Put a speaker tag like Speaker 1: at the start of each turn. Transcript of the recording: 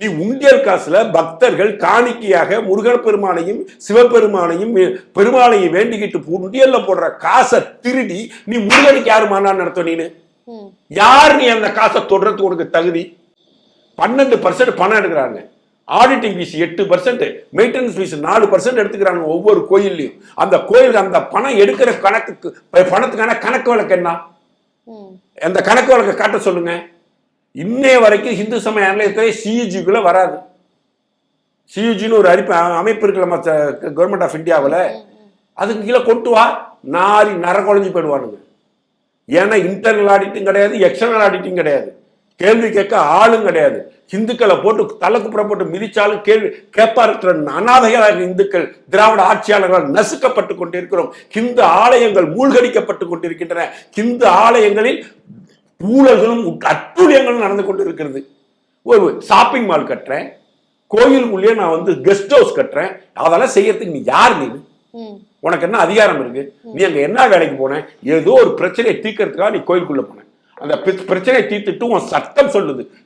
Speaker 1: நீ உண்டியல் காசுல பக்தர்கள் காணிக்கையாக முருகன் பெருமானையும் சிவபெருமானையும் பெருமாளையும் வேண்டிக்கிட்டு உண்டியல்ல போடுற காசை திருடி நீ முருகனுக்கு யாரு மாநாடு நடத்த நீனு? யார் நீ அந்த காசை தொடுறதுக்கு உனக்கு தகுதி? 12% பணம் எடுக்கிறாங்க. ஆடிட்டிங் ஃபீஸ் 8%, மெயின்டெனன்ஸ் ஃபீஸ் 4% எடுத்துக்கிறாங்க ஒவ்வொரு கோயில்லையும். அந்த கோயிலுக்கு அந்த பணம் எடுக்கிற கணக்குக்கு பணத்துக்கான கணக்கு வழக்கு என்ன? அந்த கணக்கு வழக்கை காட்ட சொல்லுங்க. இன்னைய வரைக்கும் இந்து சமய அறநிலையத்துறை சிஇஜிக்குள்ள வராது. சிஇஜின்னு ஒரு அமைப்பு இருக்குல்ல கவர்மெண்ட் ஆஃப் இந்தியாவில், அதுக்கு கீழே கொண்டு வா, நாரி நரகுழஞ்சி போயிடுவானுங்க. ஏன்னா இன்டர்னல் ஆடிட்டிங் கிடையாது, எக்ஸ்டர்னல் ஆடிட்டிங் கிடையாது, கேள்வி கேட்க ஆளும் கிடையாது. இந்துக்களை போட்டு தலைக்கு புறப்பட்டு மிதிச்சாலும் கேள்வி கேட்பார்க்கிற அநாதைகளாக இந்துக்கள் திராவிட ஆட்சியாளர்களால் நசுக்கப்பட்டு கொண்டிருக்கிறோம். ஹிந்து ஆலயங்கள் மூழ்கடிக்கப்பட்டு கொண்டிருக்கின்றன. ஹிந்து ஆலயங்களில் ஊழல்களும் அட்டூழியங்களும் நடந்து கொண்டு இருக்கிறது. ஒரு ஷாப்பிங் மால் கட்டுறேன், கோயிலுக்குள்ளேயே நான் கெஸ்ட் ஹவுஸ் கட்டுறேன், அதெல்லாம் செய்யறதுக்கு நீ யார்? நீ உனக்கு என்ன அதிகாரம் இருக்கு? நீ அங்க என்ன வேலைக்கு போன? ஏதோ ஒரு பிரச்சனையை தீர்க்கறதுக்காக நீ கோயிலுக்குள்ள போன. அந்த பிரச்சனையை தீர்த்துட்டு உன் சட்டம் சொல்லுது